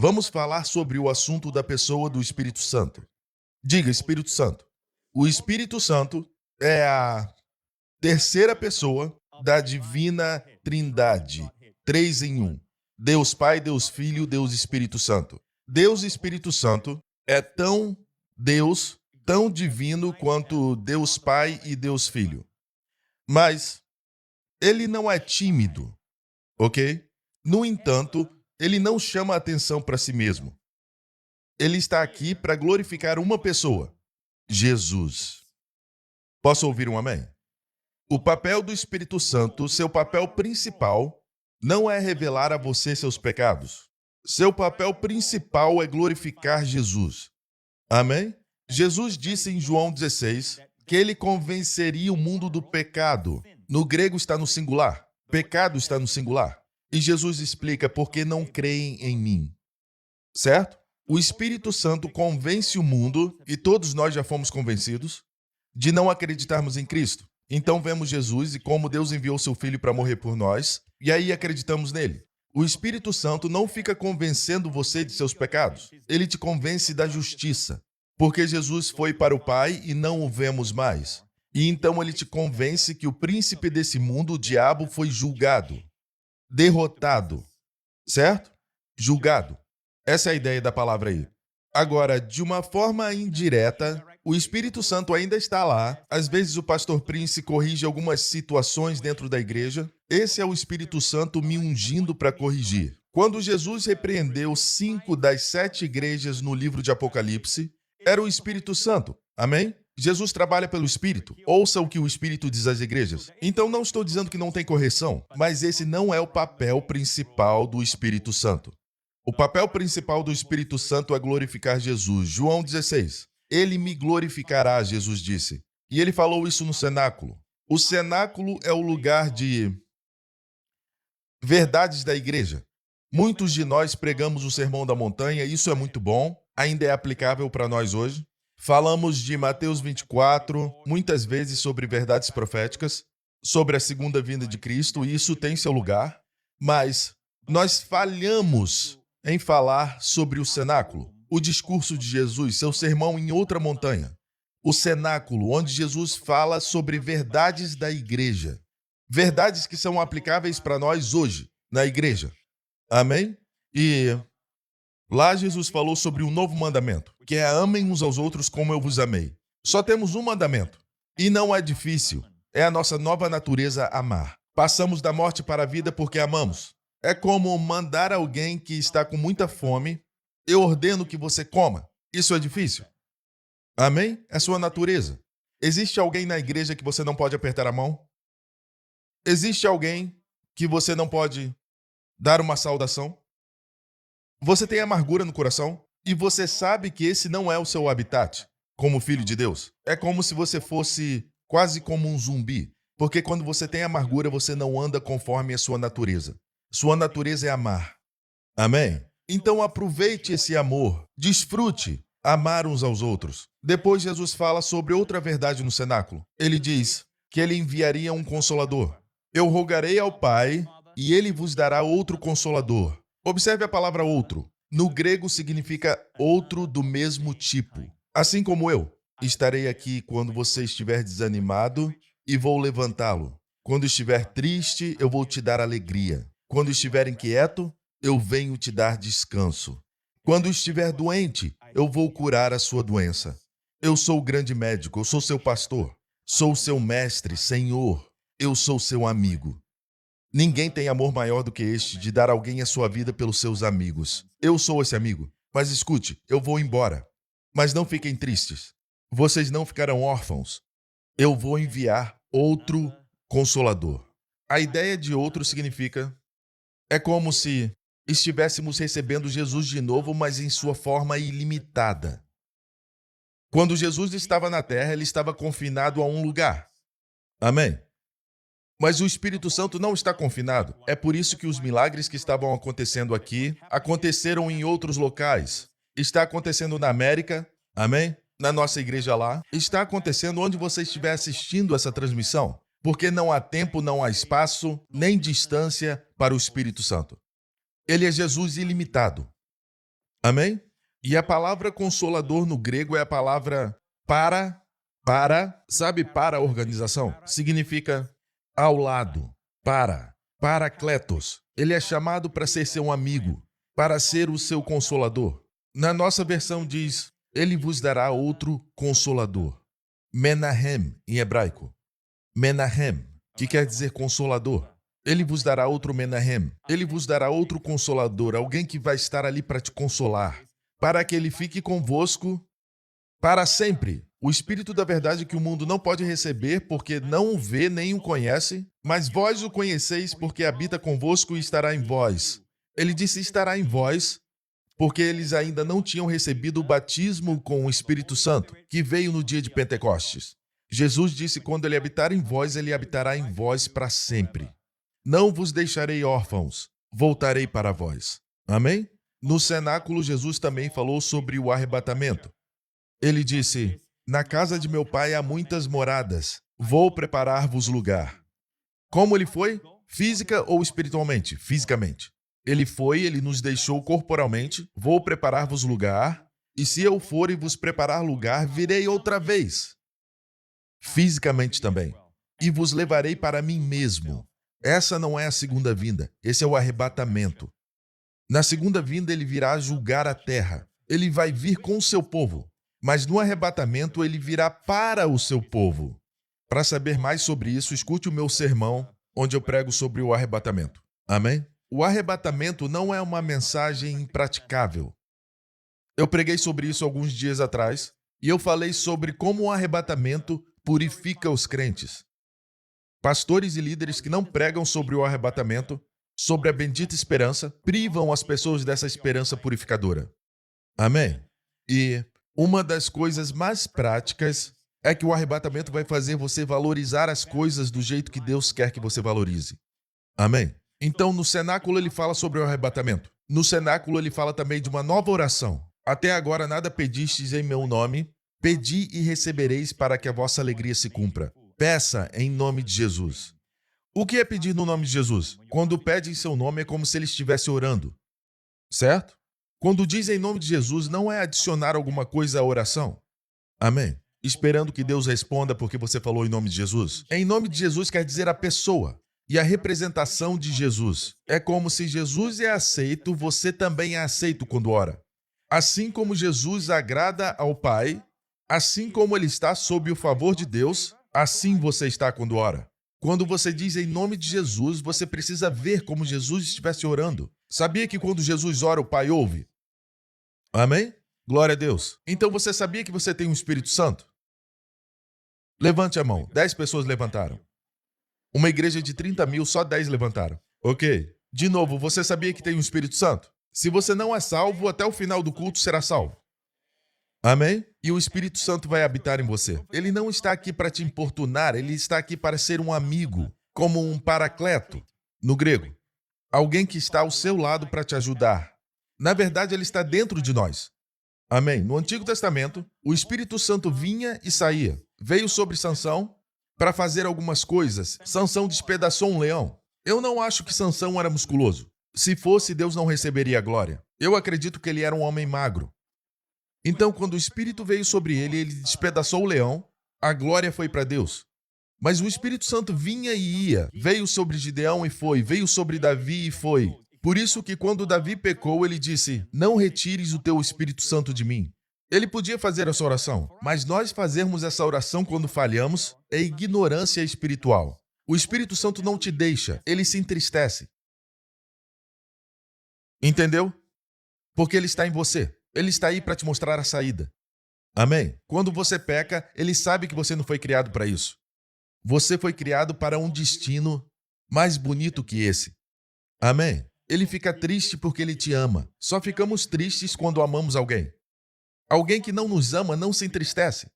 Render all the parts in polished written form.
Vamos falar sobre o assunto da pessoa do Espírito Santo. Diga, Espírito Santo. O Espírito Santo é a terceira pessoa da divina Trindade, três em um. Deus Pai, Deus Filho, Deus Espírito Santo. Deus Espírito Santo é tão Deus, tão divino quanto Deus Pai e Deus Filho. Mas ele não é tímido, ok? No entanto, ele não chama atenção para si mesmo. Ele está aqui para glorificar uma pessoa, Jesus. Posso ouvir um amém? O papel do Espírito Santo, seu papel principal, não é revelar a você seus pecados. Seu papel principal é glorificar Jesus. Amém? Jesus disse em João 16 que ele convenceria o mundo do pecado. No grego está no singular. Pecado está no singular. E Jesus explica por que não creem em mim. Certo? O Espírito Santo convence o mundo, e todos nós já fomos convencidos, de não acreditarmos em Cristo. Então vemos Jesus e como Deus enviou seu Filho para morrer por nós, e aí acreditamos nele. O Espírito Santo não fica convencendo você de seus pecados. Ele te convence da justiça, porque Jesus foi para o Pai e não o vemos mais. E então ele te convence que o príncipe desse mundo, o diabo, foi julgado, derrotado, certo? Julgado. Essa é a ideia da palavra aí. Agora, de uma forma indireta, o Espírito Santo ainda está lá. Às vezes o pastor Prince corrige algumas situações dentro da igreja. Esse é o Espírito Santo me ungindo para corrigir. Quando Jesus repreendeu 5 das 7 igrejas no livro de Apocalipse, era o Espírito Santo. Amém? Jesus trabalha pelo Espírito. Ouça o que o Espírito diz às igrejas. Então não estou dizendo que não tem correção, mas esse não é o papel principal do Espírito Santo. O papel principal do Espírito Santo é glorificar Jesus. João 16. Ele me glorificará, Jesus disse. E ele falou isso no cenáculo. O cenáculo é o lugar de verdades da igreja. Muitos de nós pregamos o Sermão da Montanha, isso é muito bom, ainda é aplicável para nós hoje. Falamos de Mateus 24, muitas vezes sobre verdades proféticas, sobre a segunda vinda de Cristo, e isso tem seu lugar, mas nós falhamos em falar sobre o cenáculo, o discurso de Jesus, seu sermão em outra montanha. O cenáculo, onde Jesus fala sobre verdades da igreja. Verdades que são aplicáveis para nós hoje, na igreja. Amém? E lá Jesus falou sobre um novo mandamento, que é amem uns aos outros como eu vos amei. Só temos um mandamento, e não é difícil. É a nossa nova natureza amar. Passamos da morte para a vida porque amamos. É como mandar alguém que está com muita fome, eu ordeno que você coma. Isso é difícil. Amém? É sua natureza. Existe alguém na igreja que você não pode apertar a mão? Existe alguém que você não pode dar uma saudação? Você tem amargura no coração? E você sabe que esse não é o seu habitat, como filho de Deus? É como se você fosse quase como um zumbi, porque quando você tem amargura, você não anda conforme a sua natureza. Sua natureza é amar. Amém? Então aproveite esse amor, desfrute amar uns aos outros. Depois Jesus fala sobre outra verdade no cenáculo. Ele diz que ele enviaria um consolador. Eu rogarei ao Pai e ele vos dará outro consolador. Observe a palavra outro. No grego significa outro do mesmo tipo. Assim como eu, estarei aqui quando você estiver desanimado e vou levantá-lo. Quando estiver triste, eu vou te dar alegria. Quando estiver inquieto, eu venho te dar descanso. Quando estiver doente, eu vou curar a sua doença. Eu sou o grande médico, eu sou seu pastor. Sou seu mestre, Senhor. Eu sou seu amigo. Ninguém tem amor maior do que este, de dar alguém a sua vida pelos seus amigos. Eu sou esse amigo. Mas escute, eu vou embora. Mas não fiquem tristes. Vocês não ficarão órfãos. Eu vou enviar outro consolador. A ideia de outro significa... É como se estivéssemos recebendo Jesus de novo, mas em sua forma ilimitada. Quando Jesus estava na terra, ele estava confinado a um lugar. Amém? Mas o Espírito Santo não está confinado. É por isso que os milagres que estavam acontecendo aqui aconteceram em outros locais. Está acontecendo na América, amém? Na nossa igreja lá. Está acontecendo onde você estiver assistindo essa transmissão. Porque não há tempo, não há espaço, nem distância para o Espírito Santo. Ele é Jesus ilimitado. Amém? E a palavra consolador no grego é a palavra sabe, para a organização? Significa ao lado, paracletos. Ele é chamado para ser seu amigo, para ser o seu consolador. Na nossa versão diz, ele vos dará outro consolador. Menahem, em hebraico. Menahem, que quer dizer consolador. Ele vos dará outro Menahem. Ele vos dará outro consolador, alguém que vai estar ali para te consolar, para que ele fique convosco para sempre. O Espírito da verdade que o mundo não pode receber, porque não o vê nem o conhece, mas vós o conheceis, porque habita convosco e estará em vós. Ele disse estará em vós, porque eles ainda não tinham recebido o batismo com o Espírito Santo, que veio no dia de Pentecostes. Jesus disse, quando ele habitar em vós, ele habitará em vós para sempre. Não vos deixarei órfãos, voltarei para vós. Amém? No cenáculo, Jesus também falou sobre o arrebatamento. Ele disse, na casa de meu pai há muitas moradas, vou preparar-vos lugar. Como ele foi? Física ou espiritualmente? Fisicamente. Ele foi, ele nos deixou corporalmente, vou preparar-vos lugar, e se eu for e vos preparar lugar, virei outra vez. Fisicamente também. E vos levarei para mim mesmo. Essa não é a segunda vinda, esse é o arrebatamento. Na segunda vinda ele virá julgar a terra. Ele vai vir com o seu povo. Mas no arrebatamento ele virá para o seu povo. Para saber mais sobre isso, escute o meu sermão, onde eu prego sobre o arrebatamento. Amém? O arrebatamento não é uma mensagem impraticável. Eu preguei sobre isso alguns dias atrás, e eu falei sobre como o arrebatamento purifica os crentes. Pastores e líderes que não pregam sobre o arrebatamento, sobre a bendita esperança, privam as pessoas dessa esperança purificadora. Amém? E uma das coisas mais práticas é que o arrebatamento vai fazer você valorizar as coisas do jeito que Deus quer que você valorize. Amém? Então, no cenáculo ele fala sobre o arrebatamento. No cenáculo ele fala também de uma nova oração. Até agora nada pedistes em meu nome, pedi e recebereis para que a vossa alegria se cumpra. Peça em nome de Jesus. O que é pedir no nome de Jesus? Quando pede em seu nome é como se ele estivesse orando. Certo? Quando diz em nome de Jesus, não é adicionar alguma coisa à oração. Amém? Esperando que Deus responda porque você falou em nome de Jesus. Em nome de Jesus quer dizer a pessoa e a representação de Jesus. É como se Jesus é aceito, você também é aceito quando ora. Assim como Jesus agrada ao Pai, assim como ele está sob o favor de Deus, assim você está quando ora. Quando você diz em nome de Jesus, você precisa ver como Jesus estivesse orando. Sabia que quando Jesus ora, o Pai ouve? Amém? Glória a Deus. Então você sabia que você tem um Espírito Santo? Levante a mão. 10 pessoas levantaram. Uma igreja de 30 mil, só 10 levantaram. Ok. De novo, você sabia que tem um Espírito Santo? Se você não é salvo, até o final do culto será salvo. Amém? E o Espírito Santo vai habitar em você. Ele não está aqui para te importunar, ele está aqui para ser um amigo, como um paracleto, no grego. Alguém que está ao seu lado para te ajudar. Na verdade, ele está dentro de nós. Amém? No Antigo Testamento, o Espírito Santo vinha e saía. Veio sobre Sansão para fazer algumas coisas. Sansão despedaçou um leão. Eu não acho que Sansão era musculoso. Se fosse, Deus não receberia a glória. Eu acredito que ele era um homem magro. Então, quando o Espírito veio sobre ele, ele despedaçou o leão, a glória foi para Deus. Mas o Espírito Santo vinha e ia, veio sobre Gideão e foi, veio sobre Davi e foi. Por isso que quando Davi pecou, ele disse, não retires o teu Espírito Santo de mim. Ele podia fazer essa oração, mas nós fazermos essa oração quando falhamos é ignorância espiritual. O Espírito Santo não te deixa, ele se entristece. Entendeu? Porque ele está em você. Ele está aí para te mostrar a saída. Amém? Quando você peca, ele sabe que você não foi criado para isso. Você foi criado para um destino mais bonito que esse. Amém? Ele fica triste porque ele te ama. Só ficamos tristes quando amamos alguém. Alguém que não nos ama não se entristece.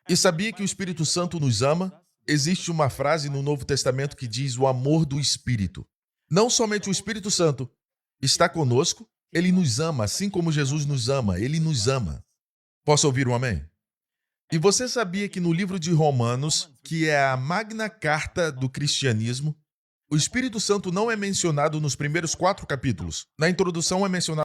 E sabia que o Espírito Santo nos ama? Existe uma frase no Novo Testamento que diz o amor do Espírito. Não somente o Espírito Santo está conosco, ele nos ama, assim como Jesus nos ama, ele nos ama. Posso ouvir um amém? E você sabia que no livro de Romanos, que é a magna carta do cristianismo, o Espírito Santo não é mencionado nos primeiros 4 capítulos. Na introdução é mencionado